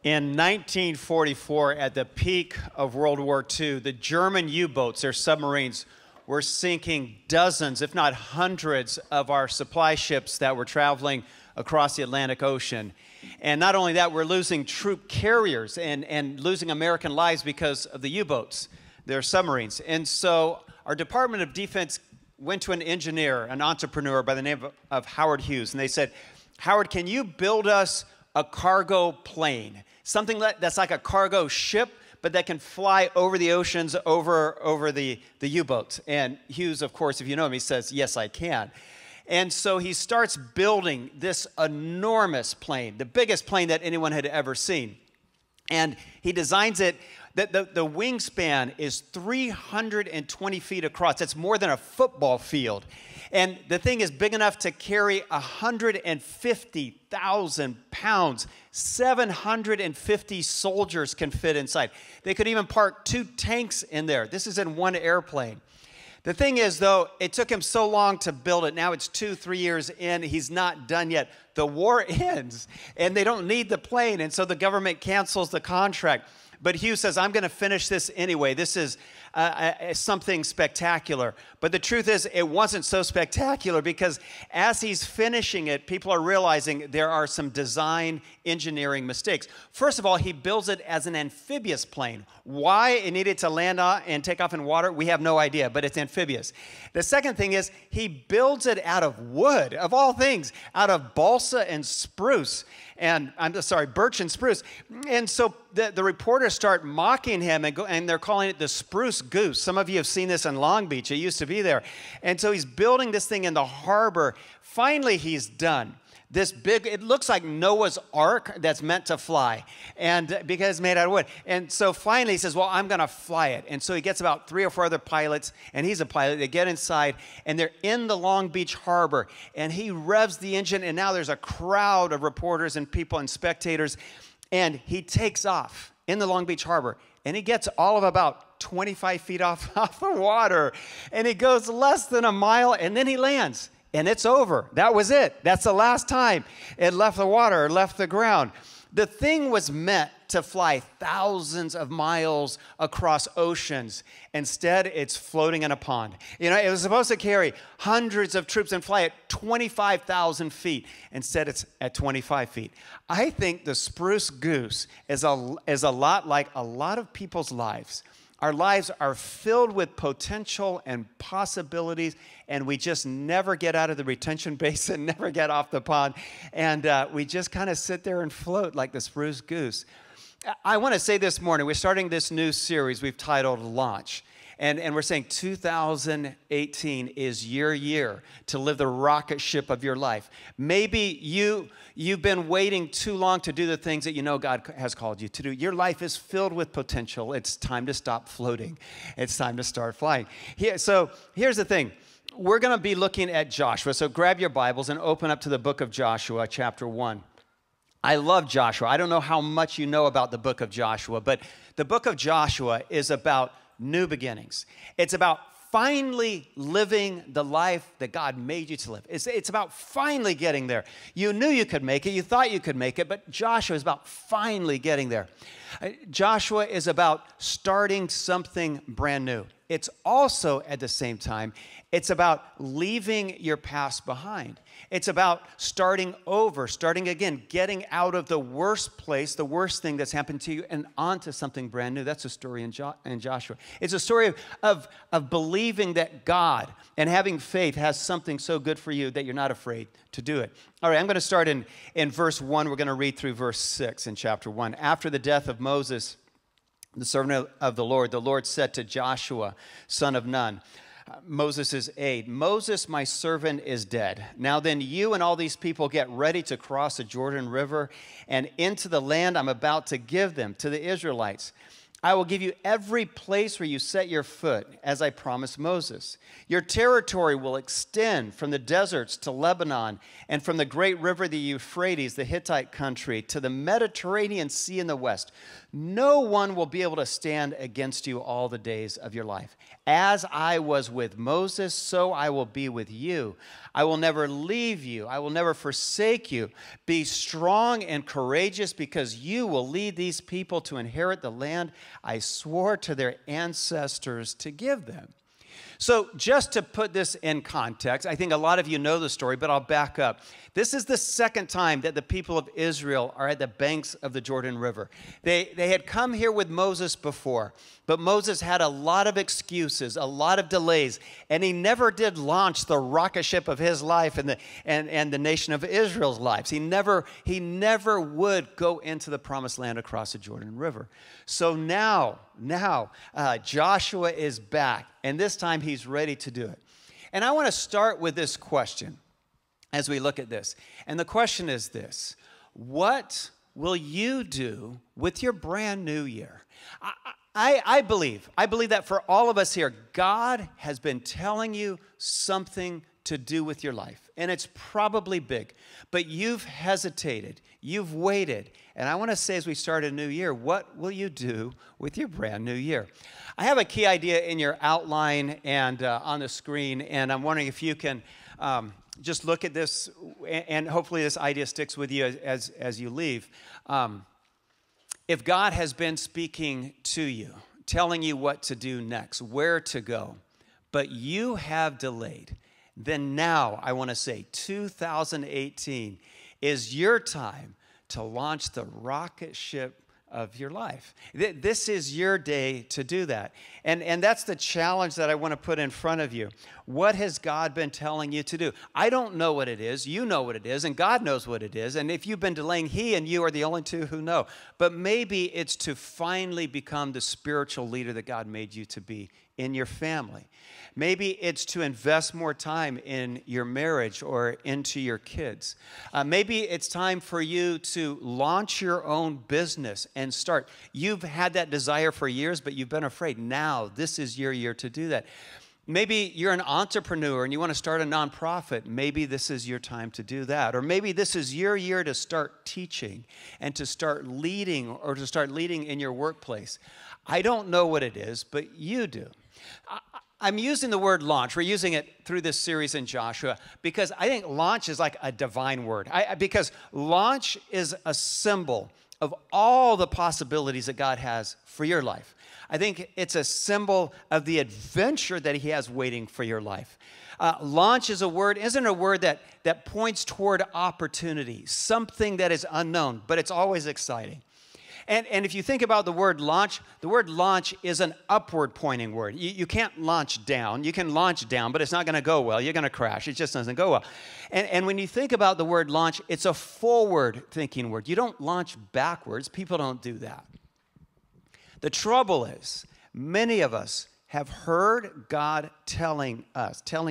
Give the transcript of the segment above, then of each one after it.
In 1944, at the peak of World War II, the German U-boats, their submarines, were sinking dozens, if not hundreds, of our supply ships that were traveling across the Atlantic Ocean. And not only that, we're losing troop carriers and losing American lives because of the U-boats, their submarines. And so our Department of Defense went to an engineer, an entrepreneur by the name of Howard Hughes, and they said, Howard, can you build us a cargo plane? Something that's like a cargo ship, but that can fly over the oceans, over the U-boats. And Hughes, of course, if you know him, he says, yes, I can. And so he starts building this enormous plane, the biggest plane that anyone had ever seen. And he designs it, the wingspan is 320 feet across. That's more than a football field. And the thing is big enough to carry 150,000 pounds. 750 soldiers can fit inside. They could even park 2 tanks in there. This is in one airplane. The thing is, though, it took him so long to build it. Now it's 2-3 years in. He's not done yet. The war ends, and they don't need the plane, and so the government cancels the contract. But Hughes says, I'm going to finish this anyway. This is something spectacular. But the truth is, it wasn't so spectacular because as he's finishing it, people are realizing there are some design engineering mistakes. First of all, he builds it as an amphibious plane. Why it needed to land on and take off in water, we have no idea, but it's amphibious. The second thing is he builds it out of wood, of all things, out of balsa and spruce. And I'm sorry, birch and spruce. And so the reporters start mocking him and they're calling it the Spruce Goose. Some of you have seen this in Long Beach. It used to be there. And so he's building this thing in the harbor. Finally, he's done. This big, it looks like Noah's Ark that's meant to fly, and because it's made out of wood. And so finally he says, well, I'm going to fly it. And so he gets about 3 or 4 other pilots, and he's a pilot. They get inside, and they're in the Long Beach harbor, and he revs the engine, and now there's a crowd of reporters and people and spectators, and he takes off in the Long Beach harbor, and he gets all of about 25 feet off the water, and he goes less than a mile, and then he lands. And it's over. That was it. That's the last time it left the water or left the ground. The thing was meant to fly thousands of miles across oceans. Instead, it's floating in a pond. You know, it was supposed to carry hundreds of troops and fly at 25,000 feet. Instead, it's at 25 feet. I think the Spruce Goose is a lot like a lot of people's lives. Our lives are filled with potential and possibilities, and we just never get out of the retention basin, never get off the pond, and we just kind of sit there and float like the Spruce Goose. I want to say this morning, we're starting this new series we've titled Launch. And we're saying 2018 is your year to live the rocket ship of your life. Maybe you've been waiting too long to do the things that you know God has called you to do. Your life is filled with potential. It's time to stop floating. It's time to start flying. So here's the thing. We're going to be looking at Joshua. So grab your Bibles and open up to the book of Joshua, chapter 1. I love Joshua. I don't know how much you know about the book of Joshua, but the book of Joshua is about new beginnings. It's about finally living the life that God made you to live. It's about finally getting there. You knew you could make it. You thought you could make it, but Joshua is about finally getting there. Joshua is about starting something brand new. It's also, at the same time, it's about leaving your past behind. It's about starting over, starting again, getting out of the worst place, the worst thing that's happened to you, and onto something brand new. That's a story in Joshua. It's a story of believing that God and having faith has something so good for you that you're not afraid to do it. All right, I'm going to start in verse 1. We're going to read through verse 6 in chapter 1. After the death of Moses, the servant of the Lord said to Joshua, son of Nun, Moses' aide, Moses, my servant, is dead. Now then, you and all these people get ready to cross the Jordan River and into the land I'm about to give them, to the Israelites. I will give you every place where you set your foot, as I promised Moses. Your territory will extend from the deserts to Lebanon, and from the great river, the Euphrates, the Hittite country, to the Mediterranean Sea in the west. No one will be able to stand against you all the days of your life. As I was with Moses, so I will be with you. I will never leave you. I will never forsake you. Be strong and courageous, because you will lead these people to inherit the land I swore to their ancestors to give them. So just to put this in context, I think a lot of you know the story, but I'll back up. This is the second time that the people of Israel are at the banks of the Jordan River. They had come here with Moses before, but Moses had a lot of excuses, a lot of delays, and he never did launch the rocket ship of his life and the nation of Israel's lives. He never would go into the promised land across the Jordan River. So now Joshua is back, and this time he's ready to do it. And I want to start with this question as we look at this. And the question is this: what will you do with your brand new year? I believe that for all of us here, God has been telling you something to do with your life. And it's probably big, but you've hesitated, you've waited. And I want to say, as we start a new year, what will you do with your brand new year? I have a key idea in your outline and on the screen, and I'm wondering if you can just look at this, and hopefully this idea sticks with you as you leave. If God has been speaking to you, telling you what to do next, where to go, but you have delayed, then now I want to say 2018 is your time to launch the rocket ship of your life. This is your day to do that. And that's the challenge that I want to put in front of you. What has God been telling you to do? I don't know what it is. You know what it is, and God knows what it is. And if you've been delaying, He and you are the only two who know. But maybe it's to finally become the spiritual leader that God made you to be in your family. Maybe it's to invest more time in your marriage or into your kids. Maybe it's time for you to launch your own business and start. You've had that desire for years, but you've been afraid. Now, this is your year to do that. Maybe you're an entrepreneur and you want to start a nonprofit. Maybe this is your time to do that. Or maybe this is your year to start teaching and to start leading, or to start leading in your workplace. I don't know what it is, but you do. I'm using the word launch. We're using it through this series in Joshua because I think launch is like a divine word. Because launch is a symbol of all the possibilities that God has for your life. I think it's a symbol of the adventure that He has waiting for your life. Launch is a word, isn't a word that points toward opportunity, something that is unknown, but it's always exciting. And if you think about the word launch is an upward pointing word. You can't launch down. You can launch down, but it's not going to go well. You're going to crash. It just doesn't go well. And when you think about the word launch, it's a forward thinking word. You don't launch backwards. People don't do that. The trouble is, many of us have heard God telling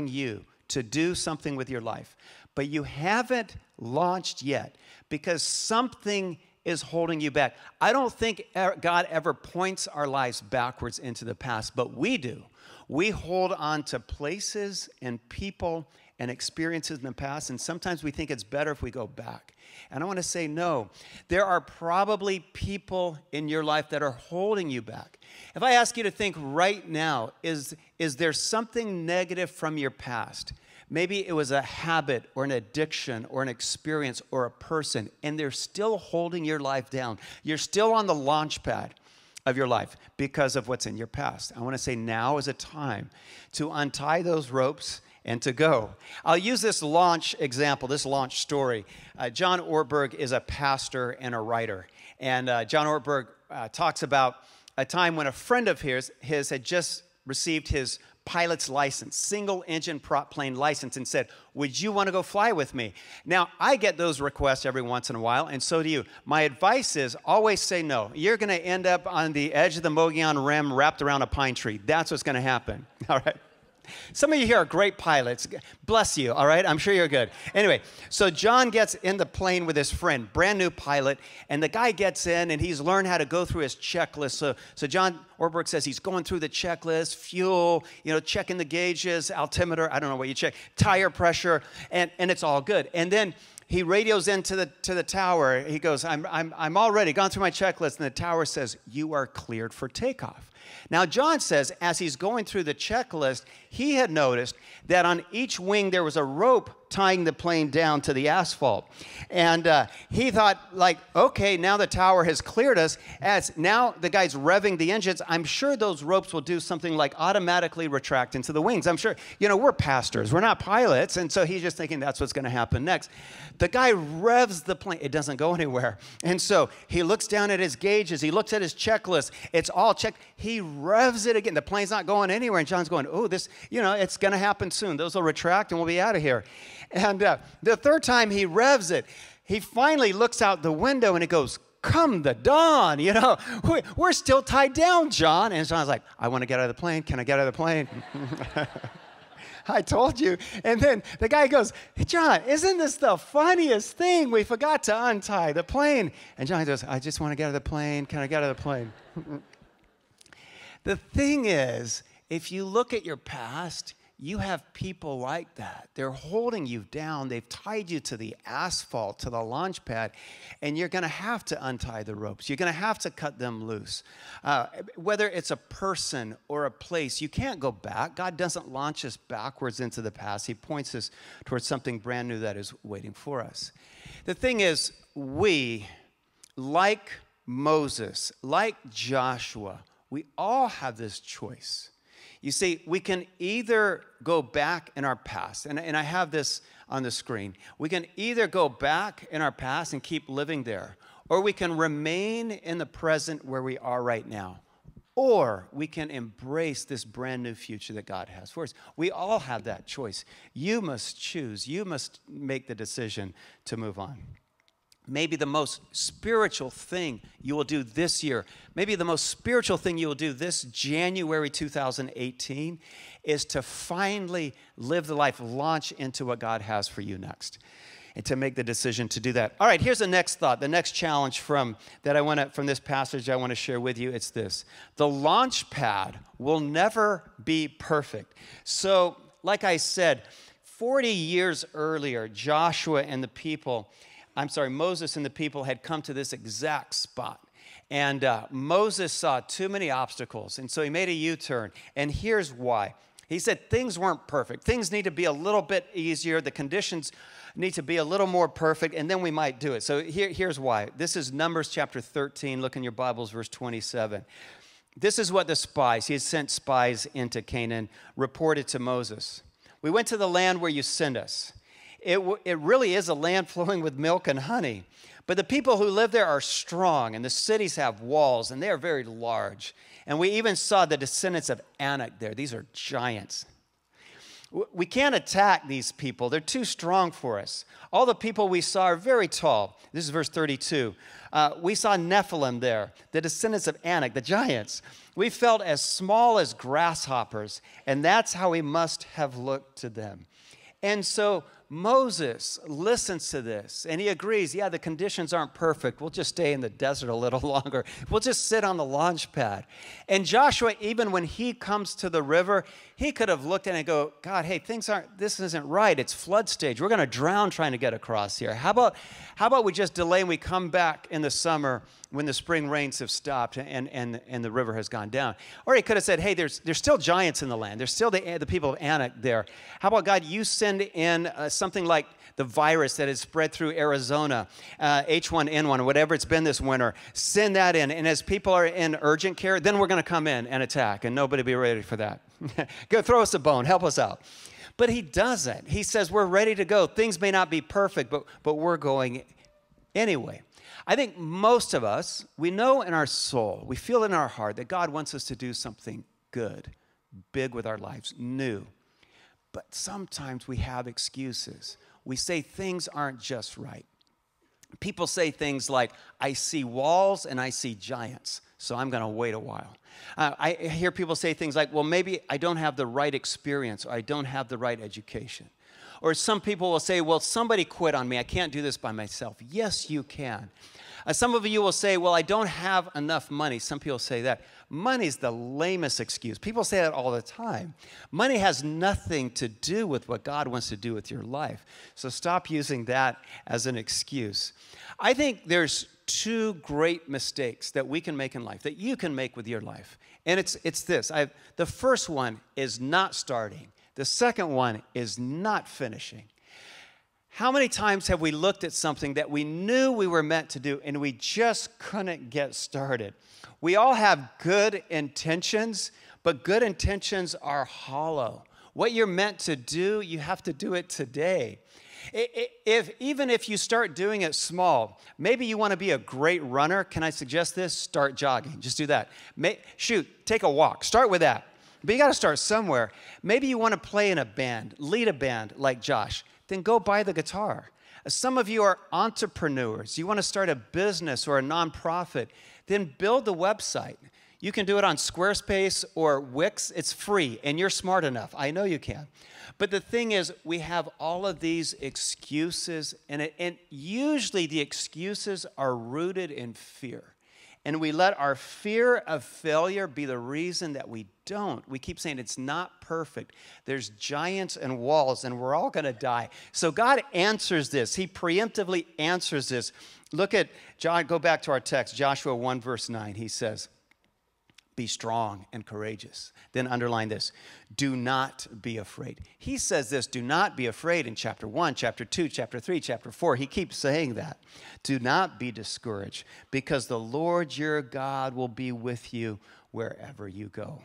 you to do something with your life, but you haven't launched yet because something is holding you back. I don't think God ever points our lives backwards into the past, but we do. We hold on to places and people and experiences in the past, and sometimes we think it's better if we go back. And I want to say no. There are probably people in your life that are holding you back. If I ask you to think right now, is there something negative from your past? Maybe it was a habit or an addiction or an experience or a person, and they're still holding your life down. You're still on the launch pad of your life because of what's in your past. I want to say now is a time to untie those ropes and to go. I'll use this launch example, this launch story. John Ortberg is a pastor and a writer. And John Ortberg talks about a time when a friend of his had just received his pilot's license, single-engine prop plane license, and said, would you want to go fly with me? Now, I get those requests every once in a while, and so do you. My advice is always say no. You're going to end up on the edge of the Mogollon Rim wrapped around a pine tree. That's what's going to happen, all right? Some of you here are great pilots. Bless you, all right? I'm sure you're good. Anyway, so John gets in the plane with his friend, brand new pilot, and the guy gets in, and he's learned how to go through his checklist. So John Orberg says he's going through the checklist, fuel, checking the gauges, altimeter, I don't know what you check, tire pressure, and it's all good. And then he radios into the tower. He goes, I'm already gone through my checklist, and the tower says, you are cleared for takeoff. Now, John says, as he's going through the checklist, he had noticed that on each wing there was a rope tying the plane down to the asphalt. And he thought, okay, now the tower has cleared us. As now the guy's revving the engines, I'm sure those ropes will do something like automatically retract into the wings. I'm sure, we're pastors, we're not pilots. And so he's just thinking that's what's going to happen next. The guy revs the plane. It doesn't go anywhere. And so he looks down at his gauges. He looks at his checklist. It's all checked. He revs it again. The plane's not going anywhere. And John's going, oh, this, it's going to happen soon. Those will retract and we'll be out of here. And the third time he revs it, he finally looks out the window and he goes, come the dawn, we're still tied down, John. And John's like, I want to get out of the plane. Can I get out of the plane? I told you. And then the guy goes, hey, John, isn't this the funniest thing? We forgot to untie the plane. And John goes, I just want to get out of the plane. Can I get out of the plane? The thing is, if you look at your past, you have people like that. They're holding you down. They've tied you to the asphalt, to the launch pad, and you're going to have to untie the ropes. You're going to have to cut them loose. Whether it's a person or a place, you can't go back. God doesn't launch us backwards into the past. He points us towards something brand new that is waiting for us. The thing is, we, like Moses, like Joshua, we all have this choice. You see, we can either go back in our past, and I have this on the screen. We can either go back in our past and keep living there, or we can remain in the present where we are right now, or we can embrace this brand new future that God has for us. We all have that choice. You must choose. You must make the decision to move on. Maybe the most spiritual thing you will do this year, maybe the most spiritual thing you will do this January 2018 is to finally live the life, launch into what God has for you next, and to make the decision to do that. All right, here's the next thought, the next challenge from this passage I want to share with you. It's this: the launch pad will never be perfect. So, like I said, 40 years earlier, Moses and the people had come to this exact spot. And Moses saw too many obstacles, and so he made a U-turn. And here's why. He said things weren't perfect. Things need to be a little bit easier. The conditions need to be a little more perfect, and then we might do it. So here's why. This is Numbers chapter 13. Look in your Bibles, verse 27. This is what the spies, he had sent spies into Canaan, reported to Moses. We went to the land where you sent us. It really is a land flowing with milk and honey. But the people who live there are strong, and the cities have walls, and they are very large. And we even saw the descendants of Anak there. These are giants. We can't attack these people. They're too strong for us. All the people we saw are very tall. This is verse 32. We saw Nephilim there, the descendants of Anak, the giants. We felt as small as grasshoppers, and that's how we must have looked to them. And so Moses listens to this, and he agrees, yeah, the conditions aren't perfect. We'll just stay in the desert a little longer. We'll just sit on the launch pad. And Joshua, even when he comes to the river, he could have looked at it and go, God, hey, this isn't right. It's flood stage. We're going to drown trying to get across here. How about we just delay and we come back in the summer when the spring rains have stopped and the river has gone down? Or he could have said, hey, there's still giants in the land. There's still the people of Anak there. How about, God, you send in something like the virus that has spread through Arizona, H1N1, or whatever it's been this winter. Send that in. And as people are in urgent care, then we're going to come in and attack, and nobody be ready for that. Go throw us a bone. Help us out. But he doesn't. He says, we're ready to go. Things may not be perfect, but we're going anyway. I think most of us, we know in our soul, we feel in our heart that God wants us to do something good, big with our lives, new. But sometimes we have excuses. We say things aren't just right. People say things like, I see walls and I see giants, so I'm going to wait a while. I hear people say things like, well, maybe I don't have the right experience, or I don't have the right education. Or some people will say, well, somebody quit on me. I can't do this by myself. Yes, you can. Some of you will say, well, I don't have enough money. Some people say that. Money's the lamest excuse. People say that all the time. Money has nothing to do with what God wants to do with your life. So stop using that as an excuse. I think there's two great mistakes that we can make in life, that you can make with your life. And it's this. The first one is not starting. The second one is not finishing. How many times have we looked at something that we knew we were meant to do and we just couldn't get started? We all have good intentions, but good intentions are hollow. What you're meant to do, you have to do it today. Even if you start doing it small, maybe you want to be a great runner. Can I suggest this? Start jogging. Just do that. Take a walk. Start with that. But you got to start somewhere. Maybe you want to play in a band, lead a band like Josh. Then go buy the guitar. Some of you are entrepreneurs. You want to start a business or a nonprofit. Then build the website. You can do it on Squarespace or Wix. It's free, and you're smart enough. I know you can. But the thing is, we have all of these excuses, and usually the excuses are rooted in fear. And we let our fear of failure be the reason that we don't. We keep saying it's not perfect. There's giants and walls, and we're all going to die. So God answers this. He preemptively answers this. Look at John. Go back to our text, Joshua 1, verse 9. He says, be strong and courageous. Then underline this. Do not be afraid. He says this, do not be afraid in chapter 1, chapter 2, chapter 3, chapter 4. He keeps saying that. Do not be discouraged, because the Lord your God will be with you wherever you go.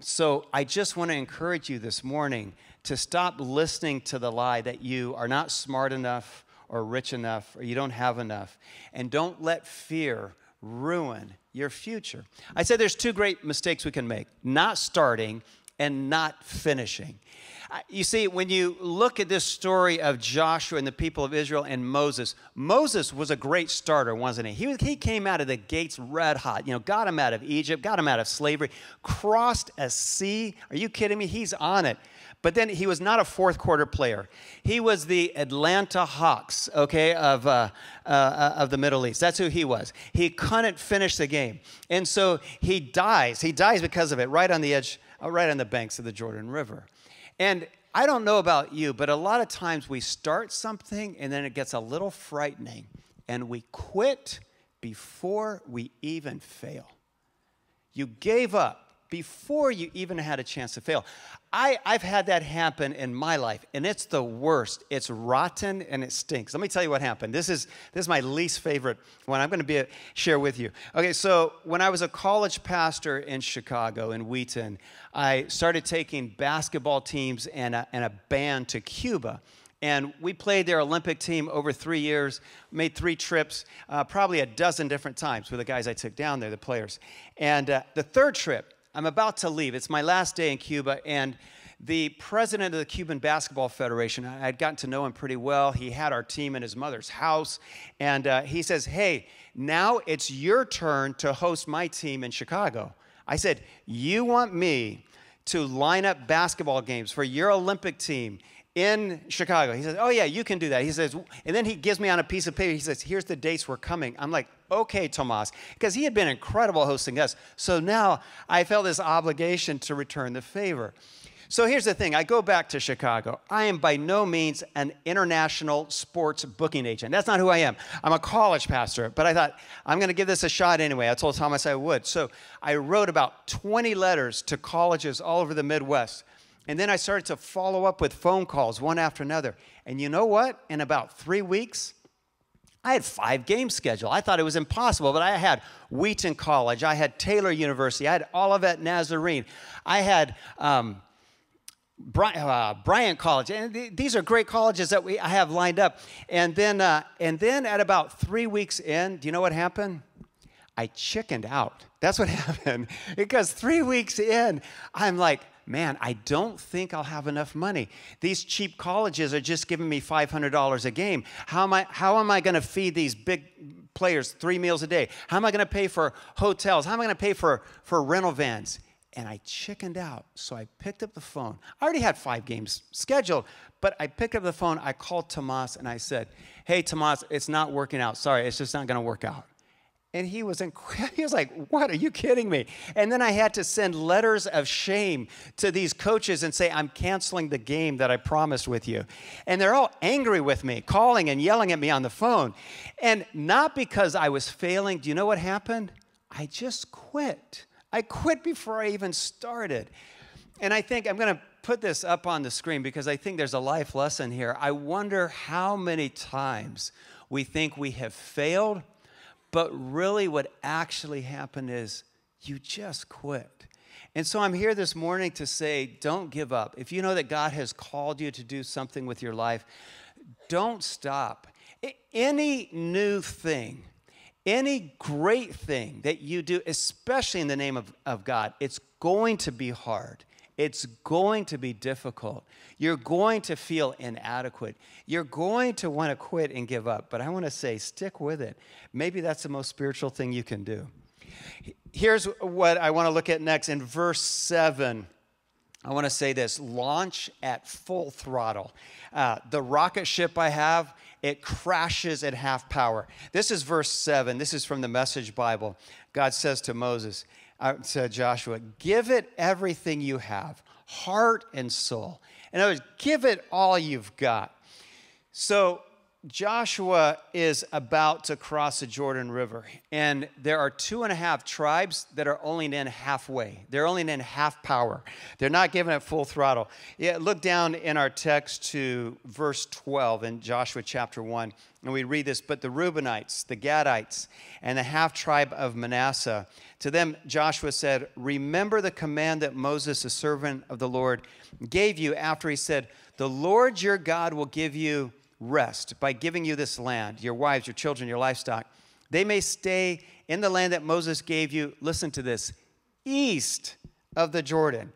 So I just want to encourage you this morning to stop listening to the lie that you are not smart enough or rich enough or you don't have enough. And don't let fear ruin your future. I said there's two great mistakes we can make: not starting and not finishing. You see, when you look at this story of Joshua and the people of Israel and Moses was a great starter, wasn't he? He came out of the gates red hot. Got him out of Egypt, got him out of slavery, crossed a sea. Are you kidding me? He's on it. But then he was not a fourth quarter player. He was the Atlanta Hawks, okay, of the Middle East. That's who he was. He couldn't finish the game. And so he dies. He dies because of it, right on the edge, right on the banks of the Jordan River. And I don't know about you, but a lot of times we start something and then it gets a little frightening and we quit before we even fail. You gave up before you even had a chance to fail. I've had that happen in my life, and it's the worst. It's rotten and it stinks. Let me tell you what happened. This is my least favorite one. I'm going to share with you. Okay, so when I was a college pastor in Chicago, in Wheaton, I started taking basketball teams and a band to Cuba. And we played their Olympic team over 3 years, made 3 trips, probably a dozen different times with the guys I took down there, the players. And the third trip, I'm about to leave. It's my last day in Cuba, and the president of the Cuban Basketball Federation, I had gotten to know him pretty well. He had our team in his mother's house, and he says, hey, now it's your turn to host my team in Chicago. I said, you want me to line up basketball games for your Olympic team in Chicago? He says, oh, yeah, you can do that. He says, and then he gives me on a piece of paper, he says, here's the dates we're coming. I'm like, okay, Tomas, because he had been incredible hosting us. So now I felt this obligation to return the favor. So here's the thing. I go back to Chicago. I am by no means an international sports booking agent. That's not who I am. I'm a college pastor, but I thought, I'm going to give this a shot anyway. I told Thomas I would. So I wrote about 20 letters to colleges all over the Midwest. And then I started to follow up with phone calls, one after another. And you know what? In about 3 weeks, I had 5 games scheduled. I thought it was impossible, but I had Wheaton College. I had Taylor University. I had Olivet Nazarene. I had Bryant College. And these are great colleges that I have lined up. And then at about 3 weeks in, do you know what happened? I chickened out. That's what happened. Because 3 weeks in, I'm like, man, I don't think I'll have enough money. These cheap colleges are just giving me $500 a game. How am I going to feed these big players 3 meals a day? How am I going to pay for hotels? How am I going to pay for rental vans? And I chickened out, so I picked up the phone. I already had 5 games scheduled, but I picked up the phone, I called Tomas, and I said, hey, Tomas, it's not working out. Sorry, it's just not going to work out. And he was like, what, are you kidding me? And then I had to send letters of shame to these coaches and say, I'm canceling the game that I promised with you. And they're all angry with me, calling and yelling at me on the phone. And not because I was failing. Do you know what happened? I just quit. I quit before I even started. And I think I'm going to put this up on the screen because I think there's a life lesson here. I wonder how many times we think we have failed, but really what actually happened is you just quit. And so I'm here this morning to say, don't give up. If you know that God has called you to do something with your life, don't stop. Any new thing, any great thing that you do, especially in the name of God, it's going to be hard. It's going to be difficult. You're going to feel inadequate. You're going to want to quit and give up. But I want to say, stick with it. Maybe that's the most spiritual thing you can do. Here's what I want to look at next. In verse 7, I want to say this: launch at full throttle. The rocket ship I have, it crashes at half power. This is verse 7. This is from the Message Bible. God says to Joshua, give it everything you have, heart and soul. In other words, give it all you've got. So Joshua is about to cross the Jordan River, and there are 2.5 tribes that are only in halfway. They're only in half power. They're not giving it full throttle. Yeah, look down in our text to verse 12 in Joshua chapter 1, and we read this: but the Reubenites, the Gadites, and the half tribe of Manasseh, to them Joshua said, remember the command that Moses, the servant of the Lord, gave you after he said, the Lord your God will give you rest by giving you this land, your wives, your children, your livestock. They may stay in the land that Moses gave you, listen to this, east of the Jordan.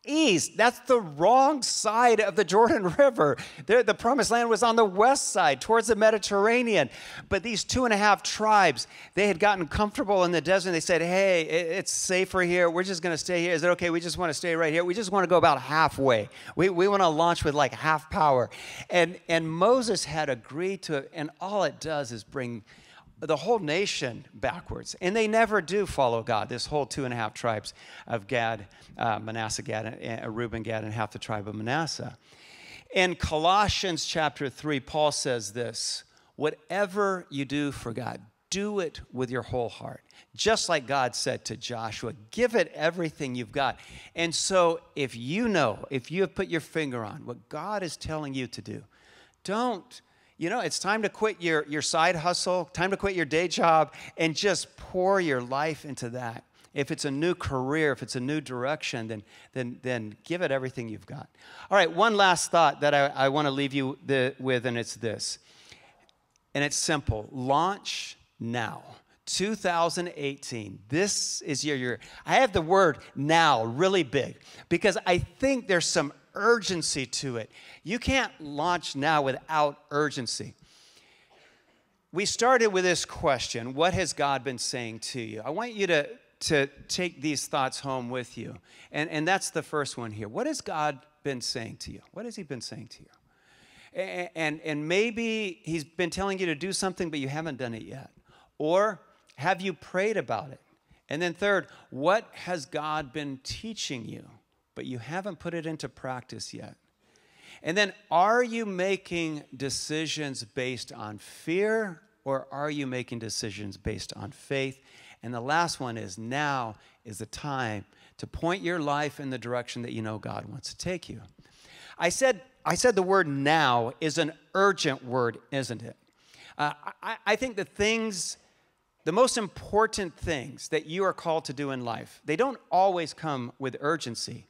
East, that's the wrong side of the Jordan River. The promised land was on the west side, towards the Mediterranean. But these 2.5 tribes, they had gotten comfortable in the desert. They said, hey, it's safer here. We're just going to stay here. Is it okay? We just want to stay right here. We just want to go about halfway. We want to launch with like half power. And Moses had agreed to it, and all it does is bring the whole nation backwards. And they never do follow God, this whole 2.5 tribes of Gad, Manasseh, Gad, Reuben, Gad, and half the tribe of Manasseh. In Colossians chapter 3, Paul says this: whatever you do for God, do it with your whole heart. Just like God said to Joshua, give it everything you've got. And so if you have put your finger on what God is telling you to do, it's time to quit your side hustle, time to quit your day job, and just pour your life into that. If it's a new career, if it's a new direction, then give it everything you've got. All right, one last thought that I want to leave you with, and it's this. And it's simple. Launch now. 2018. This is your year. I have the word now really big because I think there's some urgency to it. You can't launch now without urgency. We started with this question: what has God been saying to you? I want you to take these thoughts home with you. And that's the first one here. What has God been saying to you? What has he been saying to you? And maybe he's been telling you to do something, but you haven't done it yet. Or have you prayed about it? And then third, what has God been teaching you, but you haven't put it into practice yet? And then, are you making decisions based on fear, or are you making decisions based on faith? And the last one is, now is the time to point your life in the direction that you know God wants to take you. I said the word now is an urgent word, isn't it? I think the most important things that you are called to do in life, they don't always come with urgency.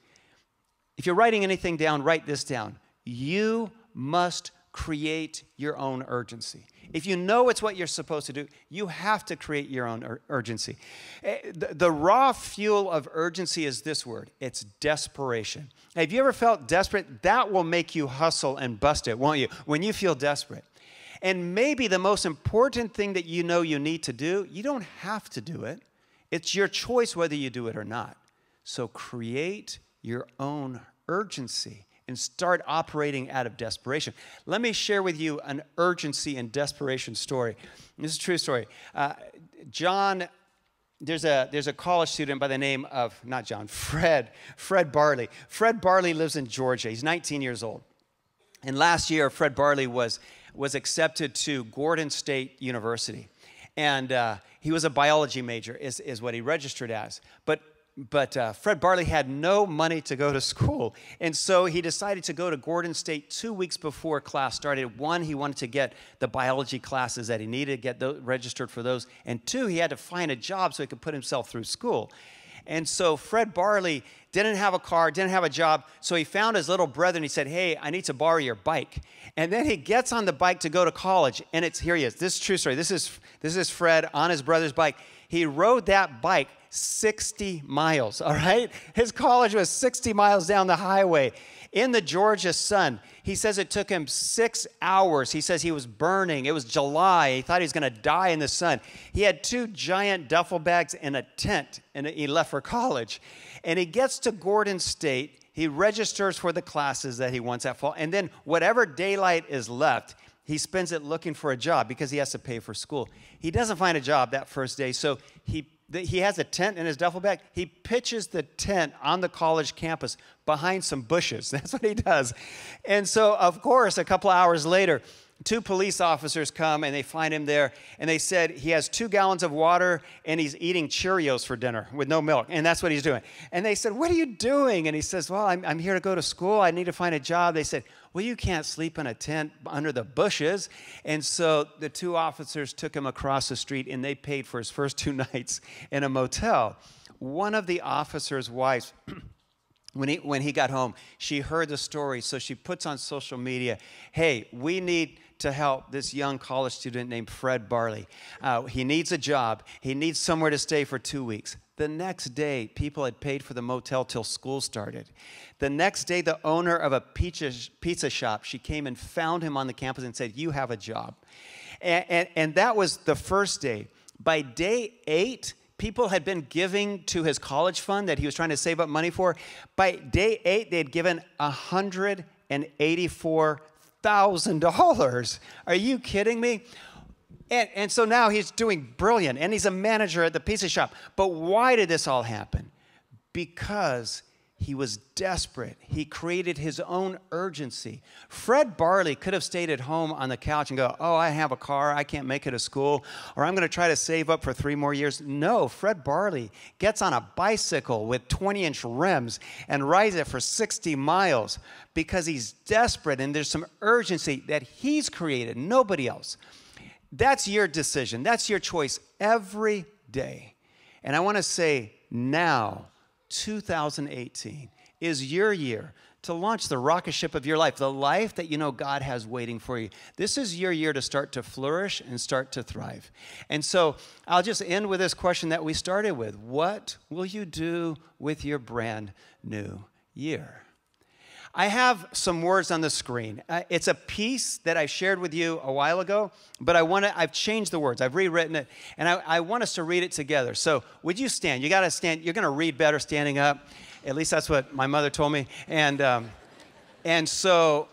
If you're writing anything down, write this down. You must create your own urgency. If you know it's what you're supposed to do, you have to create your own urgency. The raw fuel of urgency is this word. It's desperation. Have you ever felt desperate? That will make you hustle and bust it, won't you? When you feel desperate. And maybe the most important thing that you know you need to do, you don't have to do it. It's your choice whether you do it or not. So create your own urgency and start operating out of desperation. Let me share with you an urgency and desperation story. This is a true story. There's a college student by the name of, not John, Fred Barley. Fred Barley lives in Georgia. He's 19 years old. And last year, Fred Barley was accepted to Gordon State University. And he was a biology major, is what he registered as. But Fred Barley had no money to go to school. And so he decided to go to Gordon State 2 weeks before class started. One, he wanted to get the biology classes that he needed, get registered for those. And two, he had to find a job so he could put himself through school. And so Fred Barley didn't have a car, didn't have a job, so he found his little brother and he said, hey, I need to borrow your bike. And then he gets on the bike to go to college, and here he is. This is a true story. This is Fred on his brother's bike. He rode that bike 60 miles, all right? His college was 60 miles down the highway in the Georgia sun. He says it took him 6 hours. He says he was burning. It was July. He thought he was going to die in the sun. He had 2 giant duffel bags and a tent, and he left for college. And he gets to Gordon State. He registers for the classes that he wants that fall. And then whatever daylight is left, he spends it looking for a job because he has to pay for school. He doesn't find a job that first day, so he has a tent in his duffel bag. He pitches the tent on the college campus behind some bushes. That's what he does. And so, of course, a couple hours later, 2 police officers come and they find him there. And they said he has 2 gallons of water and he's eating Cheerios for dinner with no milk. And that's what he's doing. And they said, what are you doing? And he says, well, I'm here to go to school. I need to find a job. They said, well, you can't sleep in a tent under the bushes. And so the 2 officers took him across the street and they paid for his first 2 nights in a motel. One of the officers' wives, when he got home, she heard the story. So she puts on social media, hey, we need to help this young college student named Fred Barley. He needs a job. He needs somewhere to stay for 2 weeks. The next day, people had paid for the motel till school started. The next day, the owner of a pizza shop, she came and found him on the campus and said, you have a job. And that was the first day. By day 8, people had been giving to his college fund that he was trying to save up money for. By day 8, they had given $184,000. Are you kidding me? And so now he's doing brilliant, and he's a manager at the pizza shop. But why did this all happen? Because he was desperate. He created his own urgency. Fred Barley could have stayed at home on the couch and go, oh, I have a car, I can't make it to school, or I'm going to try to save up for 3 more years. No, Fred Barley gets on a bicycle with 20-inch rims and rides it for 60 miles because he's desperate, and there's some urgency that he's created, nobody else. That's your decision. That's your choice every day. And I want to say now, 2018 is your year to launch the rocket ship of your life, the life that you know God has waiting for you. This is your year to start to flourish and start to thrive. And so I'll just end with this question that we started with. What will you do with your brand new year? I have some words on the screen. It's a piece that I shared with you a while ago, but I've changed the words. I've rewritten it, and I want us to read it together. So would you stand? You got to stand. You're going to read better standing up. At least that's what my mother told me. And so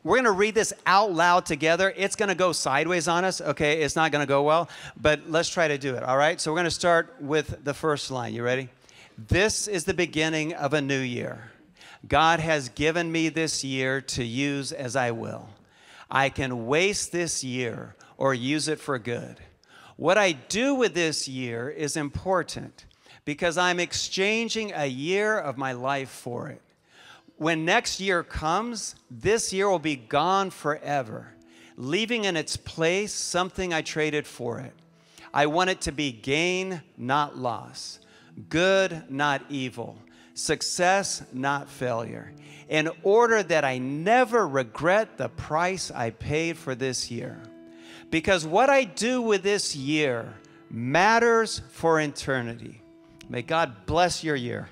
we're going to read this out loud together. It's going to go sideways on us, okay? It's not going to go well, but let's try to do it, all right? So we're going to start with the first line. You ready? This is the beginning of a new year. God has given me this year to use as I will. I can waste this year or use it for good. What I do with this year is important because I'm exchanging a year of my life for it. When next year comes, this year will be gone forever, leaving in its place something I traded for it. I want it to be gain, not loss, good, not evil, success, not failure, in order that I never regret the price I paid for this year. Because what I do with this year matters for eternity. May God bless your year.